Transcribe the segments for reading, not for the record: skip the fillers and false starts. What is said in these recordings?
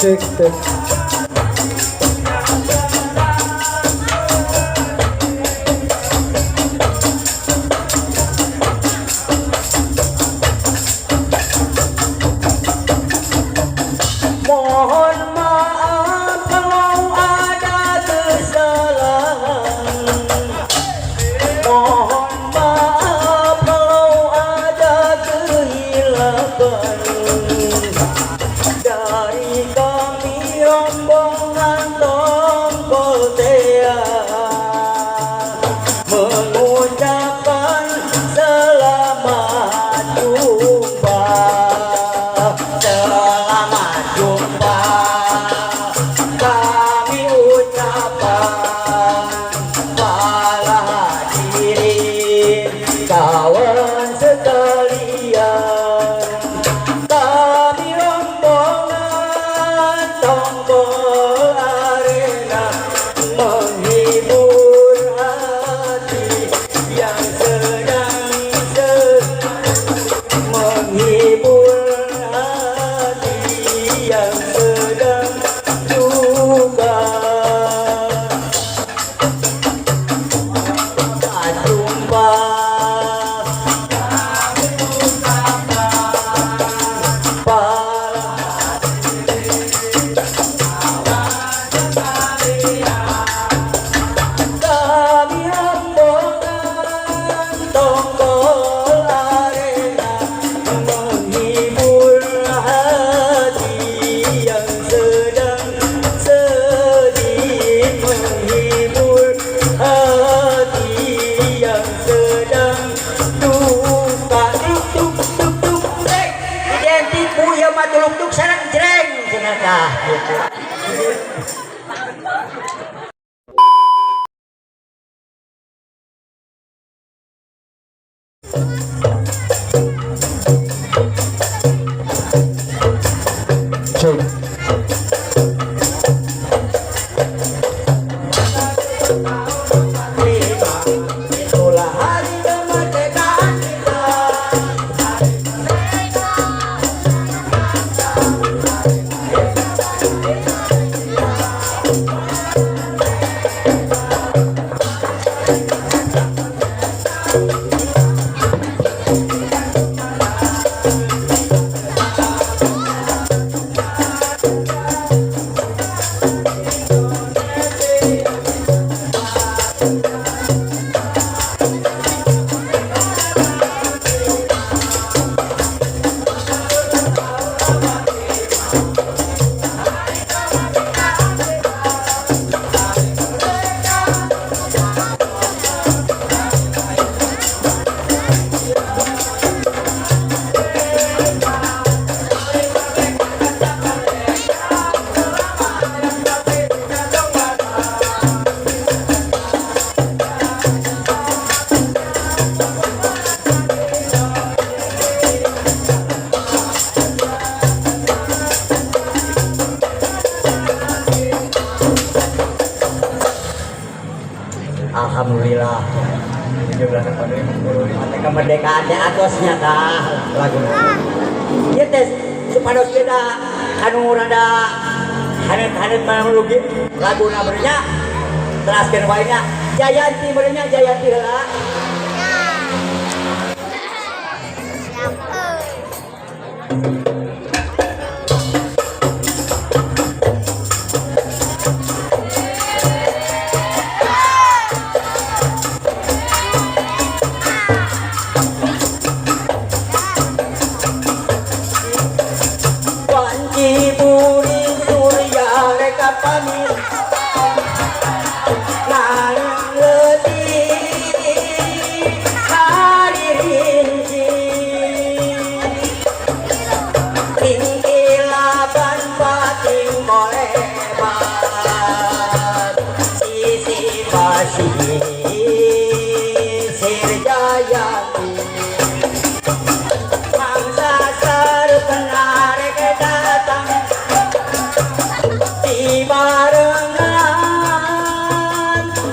cek cek. Mohon maaf kalau ada kesalahan. Mohon maaf kalau ada kehilapan dari kami rombongan Tongkol Tea, mengucapkan selamat jumpa. Selamat jumpa kami ucapkan para hadirin kawan sekalian. Kami rombongan Tongkol Arena menghibur hati yang sedang menghibur hati yang sedang duka. Jumpa kami rombongan Tongkol Arena menghibur hati yang sedang sedih, menghibur hati yang sedang duka. Tuk tuk tuk jreng, identik buaya matuluk tuk sarang jreng cenah gitu. Cek. Itulah hari kemerdekaan kita. Alhamdulillah. Kemerdekaannya atosnya tah lagu. Ieu teh supados kita anu rada hanet-hanet manglugi laguna beureu nya. Teraskeun wae nya. Jayanti beureu nya, Jayanti heula. Wanci buri surya reka pamit nang letih hari rinci tingkilaban pating molebat sisi pasi sirjayati mangsa sarpenar datang di barengan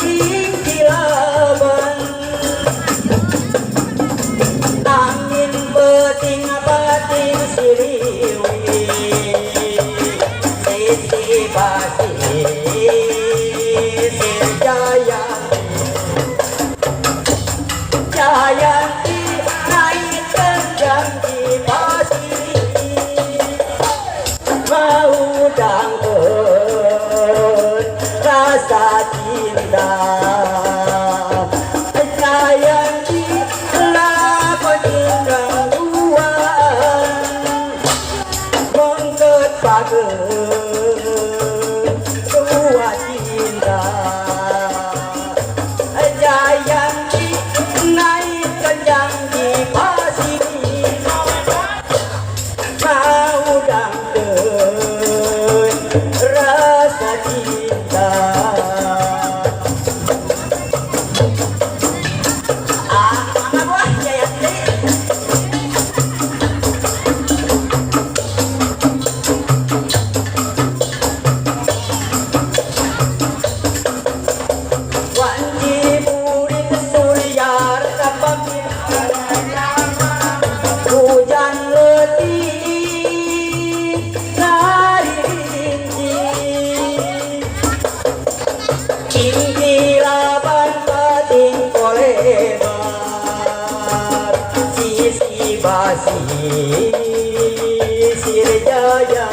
tingkilaban angin beting bating siriwi bageun dua cinta Jayanti naik kenjang di pasiri ngaudangkeun rasa cinta mangga buah Jayanti hujan letih dari rinci tinggi laban pating kolebar sisi basi sirjaya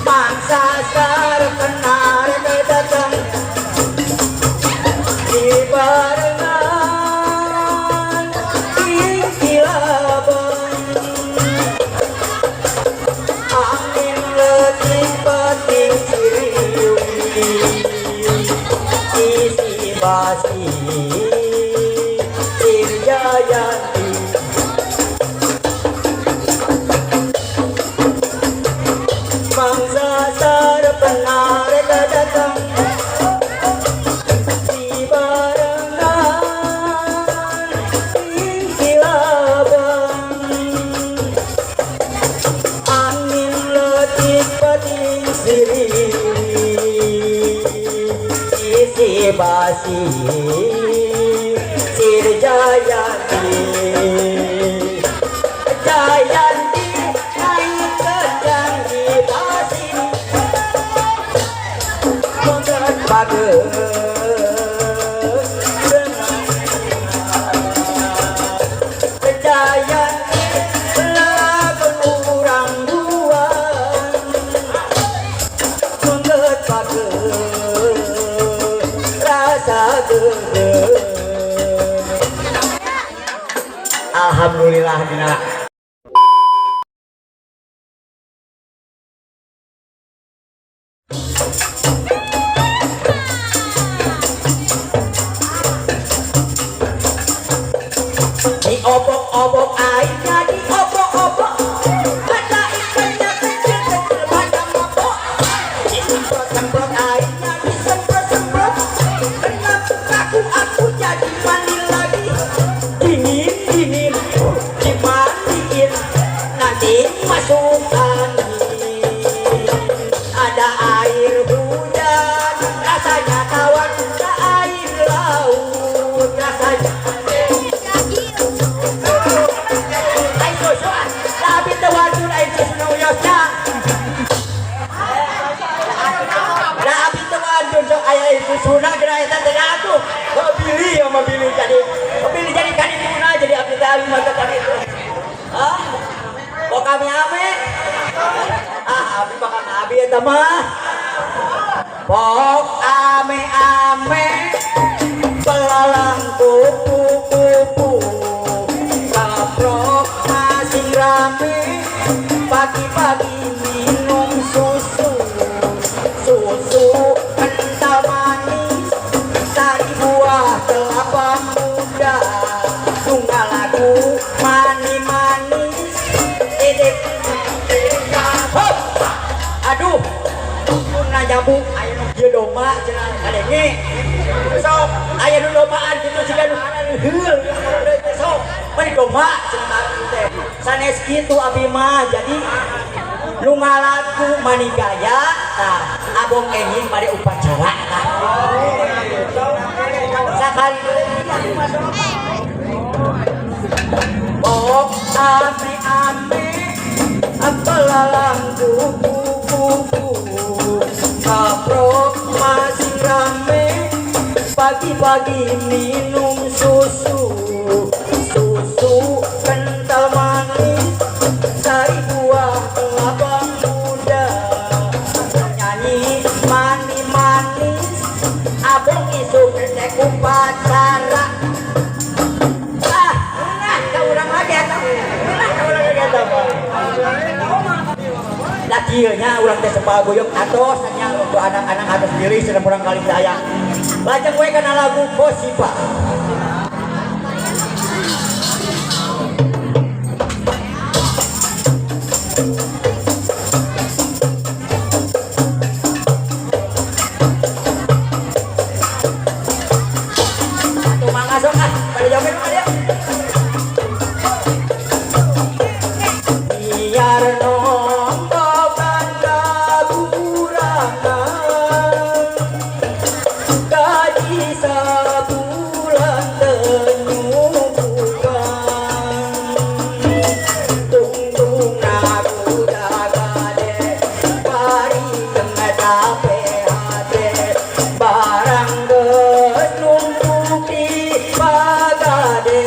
mangsa sar kenar kedatang di barengan tinggi laban angin letih peting siriwi isi basi sirjayanti mangsa sar penar kedatang di barengan tinggi laban angin letih peting siriwi isi basi sirjayanti Jayanti naik kenjang di pasiri menggerak bageun Jayanti lagun urang buan menggerak bageun rasa geun alhamdulillah dina diobok-obok airnya diobok-obok ada ikannya kecil-kecil pada mabok disemprot-semprot airnya disemprot-semprot kenapa aku jadi mandi lagi dingin dimandiin nanti masuk angin ada air hujan rasanya kawan ada air laut rasanya susuna kira eta teh aku pilih sama pilih jadi kan itu na jadi abdi teh abdi mata kan itu kok kami ame abdi bakal abdi eta mah pok ame belalang kupu-kupu kaprok masih rame pagi-pagi minum susu kental manis sari buah kelapa muda tunggal lagu manis dedek hop aduh puna nyambung aya nu kieu domba cenah kadenge sok aya nu dombaan kitu siga nu heul sok mari domba cenah teh sanes kitu abi mah jadi lu ngalaku mani gaya nah abong engin pada upacara nah sakali pok ame belalang kupu-kupu kaprok masih rame pagi-pagi minum susu kental manis sari buah kelapa muda nyanyi manis abang isu teh upacara kau urang lagi atau lakinya ulang teh sepagoyok atos hanya untuk anak-anak atas diri sedang kurang kali sayang lajeng gue karena lagu Kosipa. Tuh mangga sok pada jawabin mah dia. Biar nontonan kakurangan gaji sabulan tenyukukan tungtung aku jaga deh bari kena capek hati barang geus numpuk di bagade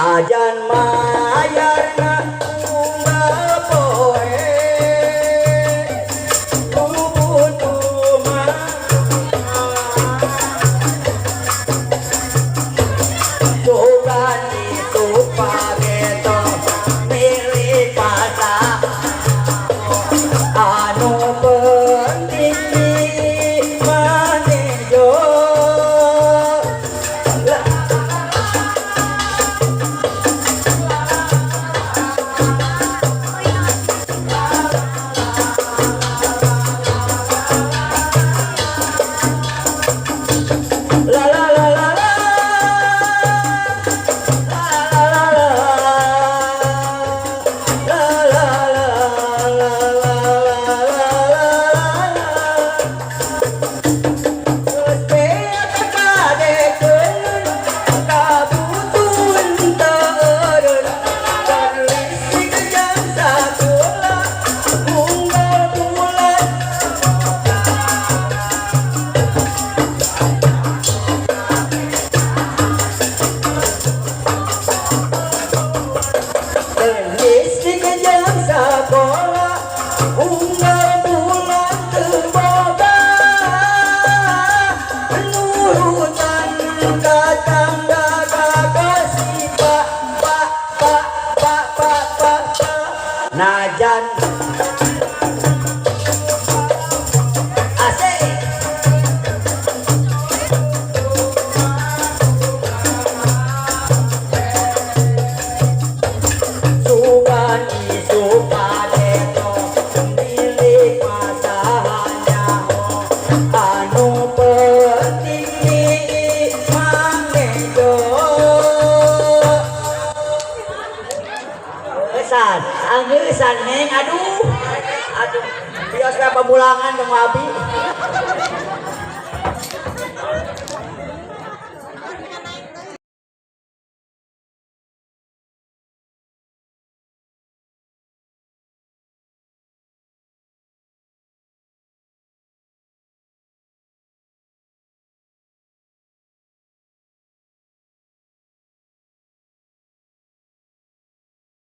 Ajan mayarna unggal poe kubutuma bukan itu pageto milik pasar anu penting di manejo. Najan asik sugan isu padeto milik masalahnya anu penting di manejo esan anggesan neng aduh biasa pemulangan ke Abi